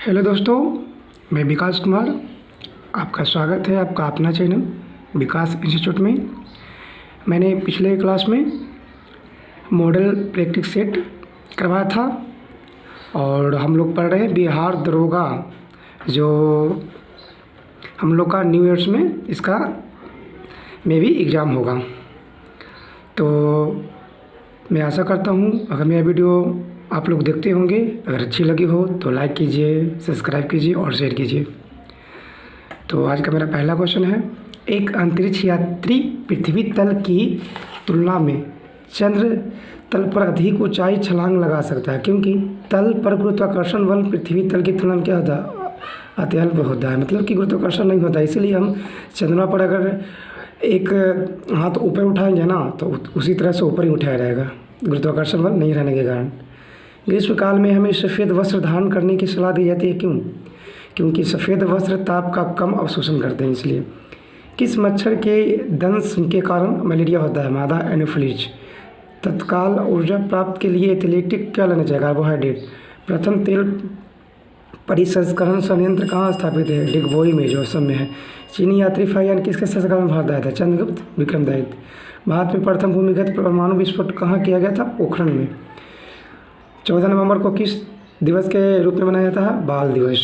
Hello दोस्तों, मैं विकास कुमार। आपका स्वागत है आपका अपना चैनल विकास इंस्टीट्यूट में। मैंने पिछले क्लास में मॉडल प्रैक्टिस सेट करवाया था और हम लोग पढ़ रहे हैं बिहार दरोगा, जो हम लोग का न्यू ईयर्स में इसका में भी एग्ज़ाम होगा। तो मैं आशा करता हूँ अगर मेरा वीडियो आप लोग देखते होंगे, अगर अच्छी लगी हो तो लाइक कीजिए, सब्सक्राइब कीजिए और शेयर कीजिए। तो आज का मेरा पहला क्वेश्चन है, एक अंतरिक्ष यात्री पृथ्वी तल की तुलना में चंद्र तल पर अधिक ऊंचाई छलांग लगा सकता है, क्योंकि तल पर गुरुत्वाकर्षण बल पृथ्वी तल की तुलना में क्या होता है, अत्यल्प होता है। मतलब कि गुरुत्वाकर्षण नहीं होता, इसलिए हम चंद्रमा पर अगर एक हाथ ऊपर उठाएंगे ना तो उसी तरह से ऊपर ही उठाया रहेगा, गुरुत्वाकर्षण बल नहीं रहने के कारण। ग्रीष्म काल में हमें सफ़ेद वस्त्र धारण करने की सलाह दी जाती है, क्यों? क्योंकि सफ़ेद वस्त्र ताप का कम अवशोषण करते हैं, इसलिए। किस मच्छर के दंश के कारण मलेरिया होता है? मादा एनोफिलीज। तत्काल ऊर्जा प्राप्त के लिए एथलेटिक क्या लेना चाहिए? कार्बोहाइड्रेट। प्रथम तेल परिसंस्करण संयंत्र कहाँ स्थापित है? डिगबोई में, जो असम में है। चीनी यात्री फाइयान किसके शासनकाल में भारत आया था? चंद्रगुप्त विक्रमोदय। भारत में प्रथम भूमिगत परमाणु विस्फोट कहाँ किया गया था? पोखरण में। 14 नवंबर को किस दिवस के रूप में मनाया जाता है? बाल दिवस।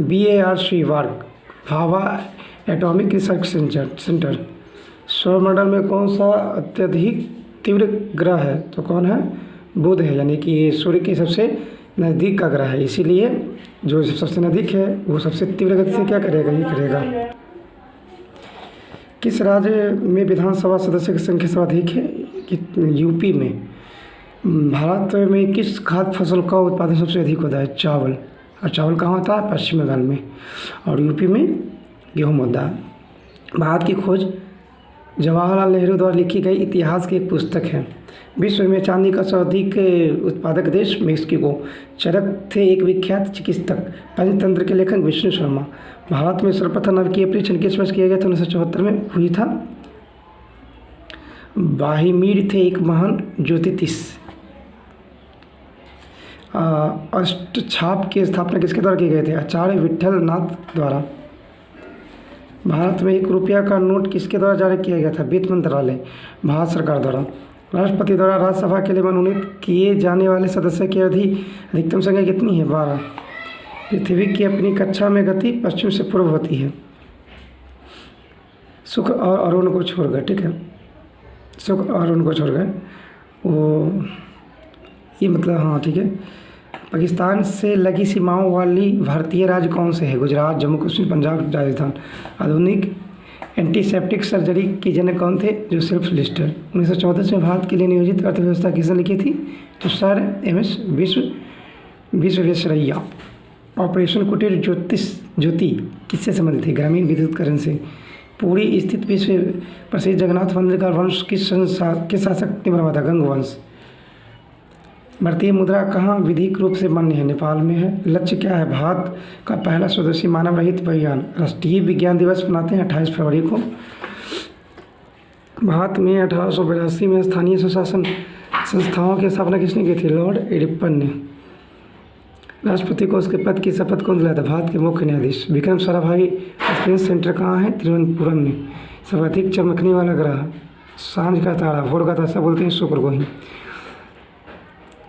BARC वार्क भाभा एटॉमिक रिसर्च सेंटर। सौरमंडल में कौन सा अत्यधिक तीव्र ग्रह है? तो कौन है? बुध है, यानी कि सूर्य के सबसे नज़दीक का ग्रह है, इसीलिए जो सबसे नज़दीक है वो सबसे तीव्र गति से क्या करेगा? ये करेगा। किस राज्य में विधानसभा सदस्य की संख्या सर्वाधिक है? यूपी में। भारत में किस खाद्य फसल का उत्पादन सबसे अधिक होता है? चावल। और चावल कहाँ होता है? पश्चिम बंगाल में। और यूपी में गेहूँ होता है। भारत की खोज जवाहरलाल नेहरू द्वारा लिखी गई इतिहास की एक पुस्तक है। विश्व में चांदी का सर्वाधिक उत्पादक देश मेक्सिको। चरक थे एक विख्यात चिकित्सक। पंचतंत्र के लेखक विष्णु शर्मा। भारत में सर्वप्रथम नाभिकीय परीक्षण किस वर्ष किया गया था? 1974 में हुई था। बाहिमीर थे एक महान ज्योतिष। अष्टछाप की स्थापना किसके द्वारा की गए थे? आचार्य विठल नाथ द्वारा। भारत में 1 रुपया का नोट किसके द्वारा जारी किया गया था? वित्त मंत्रालय, भारत सरकार द्वारा। राष्ट्रपति द्वारा राज्यसभा के लिए मनोनीत किए जाने वाले सदस्य की अवधि अधिकतम संख्या कितनी है? 12। पृथ्वी की अपनी कक्षा में गति पश्चिम से पूर्व होती है। शुक्र और अरुण को छोड़कर, ठीक है, शुक्र और अरुण को छोड़कर वो ये मतलब हाँ ठीक है। पाकिस्तान से लगी सीमाओं वाली भारतीय राज्य कौन से है? गुजरात, जम्मू कश्मीर, पंजाब, राजस्थान। आधुनिक एंटीसेप्टिक सर्जरी के जनक कौन थे? Joseph Lister. 1934 में भारत के लिए नियोजित अर्थव्यवस्था किसने लिखी थी? तो सर MS विश्वेश्वरैया। ऑपरेशन कुटीर ज्योति किससे संबंधित है? ग्रामीण विद्युतीकरण से। पूरी स्थित विश्व प्रसिद्ध जगन्नाथ मंदिर का वंश किस शासक ने बनवाया था? गंग वंश। भारतीय मुद्रा कहाँ विधिक रूप से मान्य है? नेपाल में है। लक्ष्य क्या है? भारत का पहला स्वदेशी मानव रहित वायुयान। राष्ट्रीय विज्ञान दिवस मनाते हैं 28 फरवरी को। भारत में 1882 में स्थानीय स्वशासन संस्थाओं की स्थापना किसने की थी? लॉर्ड एडिपन ने। राष्ट्रपति को उसके पद की शपथ कौन दिलाया था? भारत के मुख्य न्यायाधीश। विक्रम साराभाई स्पेस सेंटर कहाँ है? तिरुवनंतपुरम में। सर्वाधिक चमकने वाला ग्रह? सांझ का तारा, भोर का तारा बोलते हैं शुक्र को ही।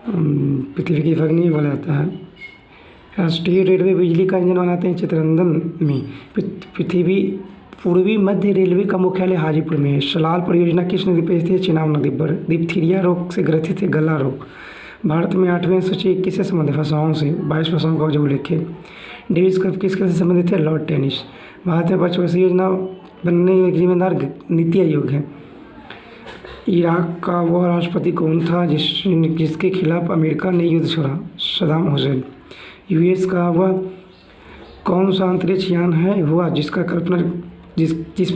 पृथ्वी की अग्नि बोला जाता है। राष्ट्रीय रेलवे बिजली का इंजन बनाते हैं चित्तरंजन में। पृथ्वी पूर्वी मध्य रेलवे का मुख्यालय हाजीपुर में है। सलाल परियोजना किस नदी पर स्थित है? चिनाब नदी पर। डिप्थीरिया रोग से ग्रसित है गला रोग। भारत में 8वें सूची किससे संबंधित? भाषाओं से। 22 भाषाओं का जो उल्लेख है। डेविस कप किसके से संबंधित है? Lord tennis. भारत में पंचवर्षीय योजना बनने की जिम्मेदार नीति आयोग है। इराक का वह राष्ट्रपति कौन था जिसके खिलाफ अमेरिका ने युद्ध छेड़ा? सद्दाम हुसैन। US का वह कौन सा अंतरिक्ष यान है हुआ जिसमें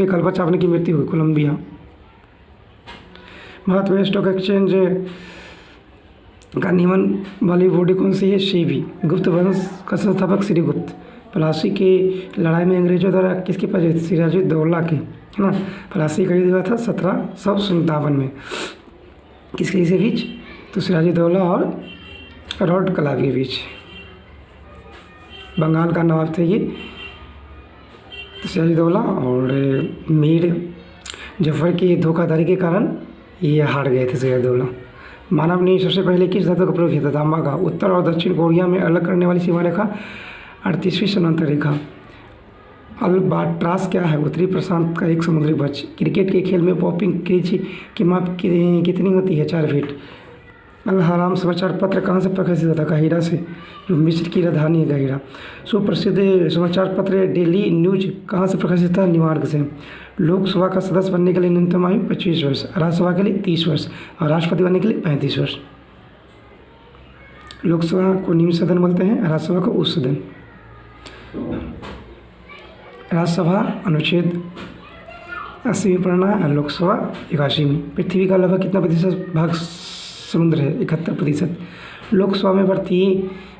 कल्पना चावला की मृत्यु हुई? कोलंबिया। भारत में स्टॉक एक्सचेंज का नियमन वाली बॉडी कौन सी है? सेबी। गुप्त वंश का संस्थापक श्रीगुप्त। प्लासी की लड़ाई में अंग्रेजों द्वारा किसकी पराजय? सिराजुद्दौला की, है ना। प्लासी का युद्ध हुआ था 1757 में। किसके बीच? तो सिराजुद्दौला और रॉड क्लाइव के बीच। बंगाल का नवाब थे ये सिराजुद्दौला, और मीर जफ़र की धोखाधड़ी के कारण ये हार गए थे सिराजुद्दौला। मानव ने सबसे पहले किस धातु का प्रयोग किया था? तांबा का। उत्तर और दक्षिण कोरिया में अलग करने वाली सीमा रेखा 38वीं समांतर रेखा। अल्बाट्रास क्या है? उत्तरी प्रशांत का एक समुद्री बच। क्रिकेट के खेल में पॉपिंग क्रीज की माप कितनी होती है? 4 फीट। अल हराम समाचार पत्र कहाँ से प्रकाशित होता है? काहिरा से, जो मिस्र की राजधानी है काहिरा। सुप्रसिद्ध समाचार पत्र डेली न्यूज कहाँ से प्रकाशित होता है? न्यूयॉर्क से। लोकसभा का सदस्य बनने के लिए न्यूनतम आयु 25 वर्ष, राज्यसभा के लिए 30 वर्ष और राष्ट्रपति बनने के लिए 35 वर्ष। लोकसभा को निम्न सदन बोलते हैं, राज्यसभा को उच्च सदन। राज्यसभा अनुच्छेद 80 पढ़ना है, लोकसभा 81। पृथ्वी का लगभग कितना प्रतिशत भाग समुद्र है? 71%। लोकसभा में भारतीय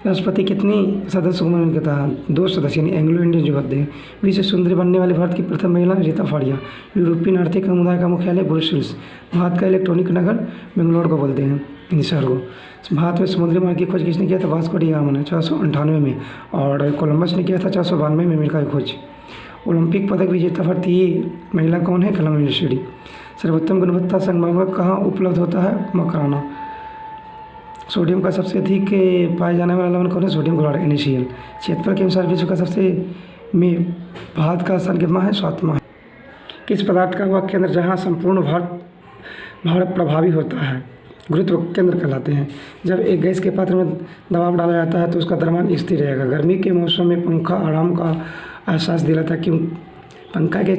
राष्ट्रपति कितनी सदस्य को मनोनीत करता है? 2 सदस्य, यानी एंग्लो इंडियन जो होते हैं। विश्व सुंदरी बनने वाली भारत की प्रथम महिला रीता फाड़िया। यूरोपियन आर्थिक समुदाय का मुख्यालय ब्रुसेल्स। भारत का इलेक्ट्रॉनिक नगर बेंगलोर को बोलते हैं, इन शहर को। भारत में समुद्री मार्ग की खोज किसने किया था? वास्को डी गामा ने 498 में, और कोलंबस ने किया था 492 में अमेरिका की खोज। ओलंपिक पदक विजेता भारतीय महिला कौन है? कलम यूनिवर्सिटी। सर्वोत्तम गुणवत्ता संगमरमर कहाँ उपलब्ध होता है? मकराना। सोडियम का सबसे अधिक पाए जाने वाला लवण कौन है? Sodium chloride, NaCl। क्षेत्रफल के अनुसार विश्व का सबसे में भारत का स्थान कितना है? 7वां है। किस पदार्थ का वह केंद्र जहाँ संपूर्ण भारत प्रभावी होता है? गुरुत्व केंद्र कहलाते हैं। जब एक गैस के पात्र में दबाव डाला जाता है तो उसका द्रव्यमान स्थिर रहेगा। गर्मी के मौसम में पंखा आराम का एहसास दिलाता है, क्यों? पंखा के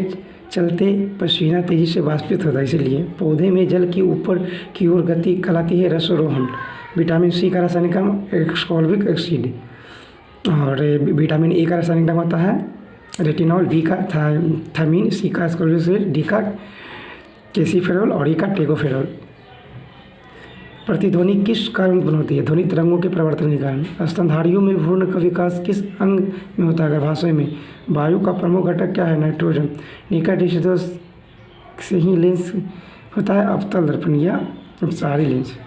चलते पसीना तेजी से वाष्पित होता है, इसलिए। पौधे में जल की ऊपर की ओर गति कहलाती है रसारोहण। विटामिन सी का रासायनिक नाम एस्कॉर्बिक एसिड, और विटामिन ए का रासायनिक नाम होता है रेटिनॉल, बी का थायमीन, सी का एस्कॉर्बिक एसिड, डी का कैल्सिफेरॉल और ई का टेगोफेरॉल। प्रतिध्वनि किस कारण उत्पन्न होती है? ध्वनि तरंगों के परिवर्तन के कारण। स्तनधारियों में भ्रूण का विकास किस अंग में होता है? गर्भाशय में। वायु का प्रमुख घटक क्या है? नाइट्रोजन। निकट से ही लेंस होता है अवतल दर्पण या विसारी लेंस,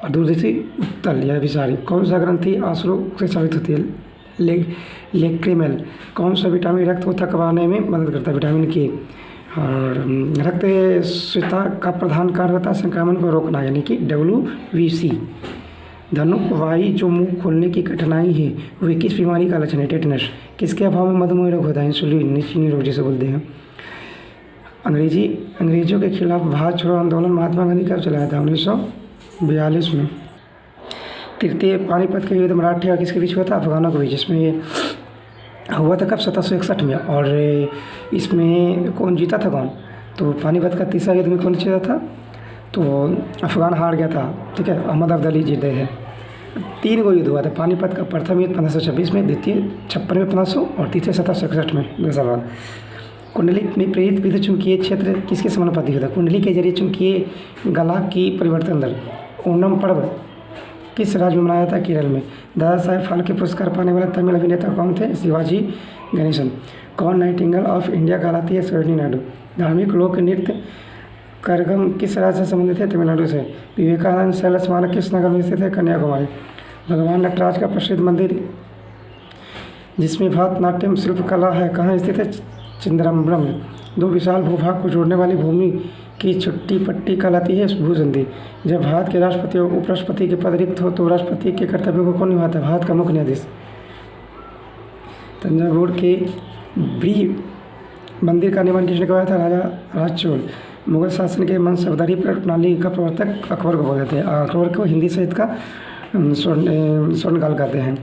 और दूरदर्शी उत्तल या विसारी। कौन सा ग्रंथि आश्रों से स्रावित होती है? लेक्रिमल। कौन सा विटामिन रक्त को थकवाने में मदद करता है? विटामिन के। और रक्त स्वीता का प्रधान कार्य होता है संक्रमण को रोकना, यानी कि WBC। धनुक वायु जो मुंह खोलने की कठिनाई है वे किस बीमारी का लक्षण है? टेटनस। किसके अभाव में मधुमेह रोग होता है? इंसुलिन, चीनी रोग जिसे बोलते हैं। अंग्रेजों के खिलाफ भारत छोड़ो आंदोलन महात्मा गांधी कब चलाया था? 1942 में। तृतीय पानीपत का युद्ध मराठे और किसके बीच हुआ था? अफगानों के बीच। इसमें ये हुआ था कब? 1761 में। और इसमें कौन जीता था? कौन? तो पानीपत का तीसरा युद्ध में कौन जीता था? तो अफगान हार गया था, ठीक है। अहमद अब्दाली जीते हैं। 3 युद्ध हुआ था। पानीपत का प्रथम युद्ध 1526 में, द्वितीय 56 में 1500 और तीसरे 1761 में। दरअसल कुंडली में प्रेरित विद्युत चुंबकीय क्षेत्र किसके समानुपाती होता है? कुंडली के जरिए चुंबकीय गला की परिवर्तन दर। ओणम पर्व किस राज्य में मनाया जाता है? केरल में। दादा साहेब फाल्के पुरस्कार पाने वाले तमिल अभिनेता कौन थे? शिवाजी गणेशन। कौन नाइटिंगेल ऑफ इंडिया कहलाती है? सरोजिनी नायडू। धार्मिक लोक नृत्य करगम किस राज्य से संबंधित है? तमिलनाडु से। विवेकानंद शैल स्मारक किस नगर में स्थित है? कन्याकुमारी। भगवान नटराज का प्रसिद्ध मंदिर जिसमें भरतनाट्यम शिल्पकला है कहाँ स्थित है? चिदम्बरम में। 2 विशाल भूभाग को जोड़ने वाली भूमि की छुट्टी पट्टी कहलाती है भूसंधि। जब भारत के राष्ट्रपति और उपराष्ट्रपति के पद रिक्त हो तो राष्ट्रपति के कर्तव्यों को कौन निभाता है? भारत का मुख्य न्यायाधीश। तंजावुर के ब्री मंदिर का निर्माण किसने करवाया था? राजा राजचोल। मुगल शासन के मनसबदारी प्रणाली का प्रवर्तक अकबर को बोलते हैं। अकबर को हिंदी साहित्य का स्वर्णकाल कहते हैं।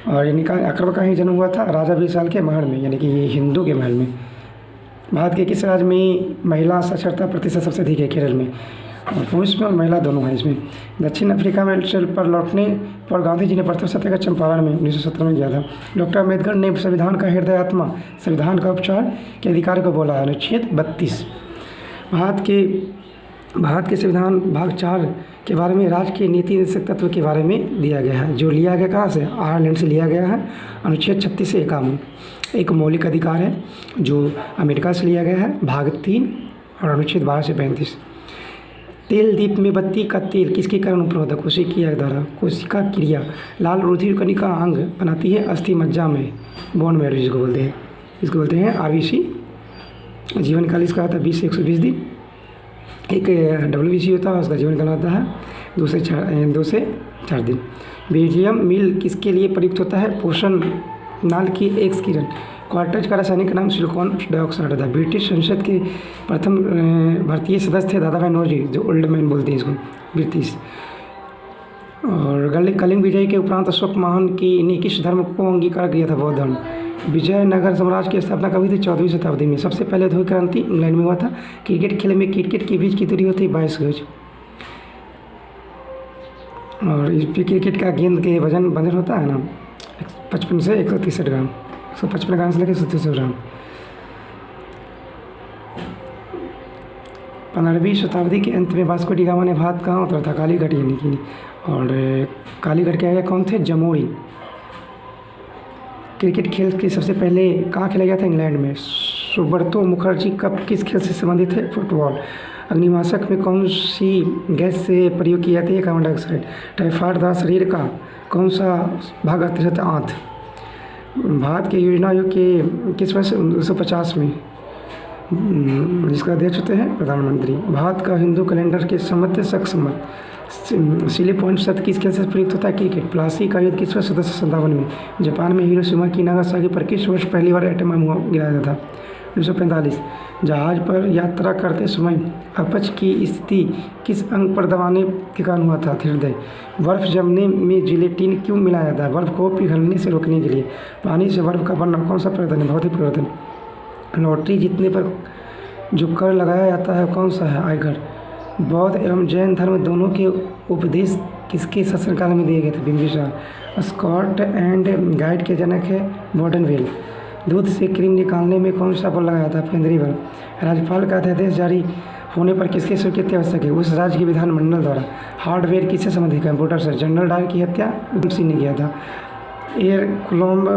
और यानी का अकबर का ही जन्म हुआ था राजा विशाल के महल में, यानी कि हिंदू के महल में। भारत के किस राज्य में महिला साक्षरता प्रतिशत सबसे अधिक है? केरल में। और पुरुष में और महिला दोनों हैं इसमें। दक्षिण अफ्रीका में सेल पर लौटने पर गांधी जी ने प्रथम सत्याग्रह चंपारण में 1917 में किया था। डॉक्टर अम्बेडकर ने संविधान का हृदय आत्मा, संविधान का उपचार के अधिकार को बोला है। अनुच्छेद 32। भारत के संविधान भाग 4 के बारे में राज्य के नीति निर्देशक तत्व के बारे में दिया गया है, जो लिया गया कहाँ से? आयरलैंड से लिया गया है। अनुच्छेद 36 से 51 एक मौलिक अधिकार है जो अमेरिका से लिया गया है, भाग 3 और अनुच्छेद 12 से 35। तेल दीप में बत्ती का तेल किसके कारण उपलब्ध है? कोशिकीय द्वारा। कोशिका क्रिया लाल रुधिर कणिका अंग बनाती है अस्थि मज्जा में, बोन मैरो जिसको बोलते हैं, इसको बोलते हैं आरबीसी। जीवन काल इसका होता है 20 से 120 दिन। एक WBC होता है, उसका जीवन काल होता है 2 से 4 दिन। बेरिलियम मिल किसके लिए प्रयुक्त होता है? पोषण नाल की एक्स किरण। क्वार्टज का रासायनिक नाम सिलिकॉन डाइऑक्साइड था। ब्रिटिश संसद के प्रथम भारतीय सदस्य थे दादा भाई नौरोजी, जो ओल्ड मैन बोलते हैं इसको, ब्रिटिश। और कलिंग विजय के उपरांत अशोक महान की ने किस धर्म को अंगीकार किया था? बौद्ध धर्म। विजयनगर साम्राज्य की स्थापना कभी थी? 14वीं शताब्दी में। सबसे पहले धोई क्रांति इंग्लैंड में हुआ था। क्रिकेट खेल में क्रिकेट की बीच की दूरी होती है 22 गज। और इस क्रिकेट का गेंद के वजन होता है ना 55 से 163 ग्राम, 155 ग्राम से लेकर 163 ग्राम। 15वीं शताब्दी के अंत में वास्को डी गामा ने भारत कहाँ उतरा था? कालीघाट यानी कि। और कालीघाट के आगे कौन थे? जमोरी। क्रिकेट खेल के सबसे पहले कहाँ खेला गया था? इंग्लैंड में। सुब्रतो मुखर्जी कप किस खेल से संबंधित है? फुटबॉल। अग्निमाशक में कौन सी गैस से प्रयोग की जाती है? Carbon dioxide. टाइफाइड द्वारा शरीर का कौन सा भाग अतिरिक्त आंत? भारत के योजना आयोग के किस वर्ष? 1950 में, जिसका अध्यक्ष होते हैं प्रधानमंत्री। भारत का हिंदू कैलेंडर के संबंध संमत। सिली पॉइंट शब्द किस खेल से प्रयुक्त होता है? क्रिकेट। प्लासी का युद्ध किस वर्ष? 1757 में। जापान में हिरोशिमा की नागासाकी पर किस वर्ष पहली बार एटम बम गिराया था? 1945। जहाज पर यात्रा करते समय अपच की स्थिति किस अंग पर दबाने के कारण हुआ था? हृदय। बर्फ जमने में जिलेटिन क्यों मिलाया जाता है? बर्फ को पिघलने से रोकने के लिए। पानी से बर्फ का बनना कौन सा परिवर्तन है? भौतिक परिवर्तन। लॉटरी जीतने पर जो कर लगाया जाता है कौन सा है? आयकर। बौद्ध एवं जैन धर्म दोनों के उपदेश किसके शासनकाल में दिए गए थे? बिंबिसार। स्कॉट एंड गाइड के जनक है बॉर्डनवेल। दूध से क्रीम निकालने में कौन सा बल लगाया था? केंद्रीय बल। राज्यपाल का अध्यादेश जारी होने पर किसकी स्वीकृति आवश्यक है? उस राज्य के विधानमंडल द्वारा। हार्डवेयर किससे संबंधित? कंप्यूटर से। जनरल डायर की हत्या उधम सिंह ने किया था। एयर कूलम्ब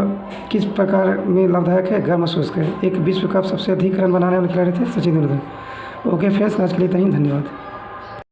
किस प्रकार में लाभदायक है? गर्म शुष्क है। एक विश्व कप सबसे अधिक रन बनाने वाले खिलाड़ी थे? सचिन तेंदुलकर। ओके फ्रेंड्स, आज के लिए इतना ही, धन्यवाद।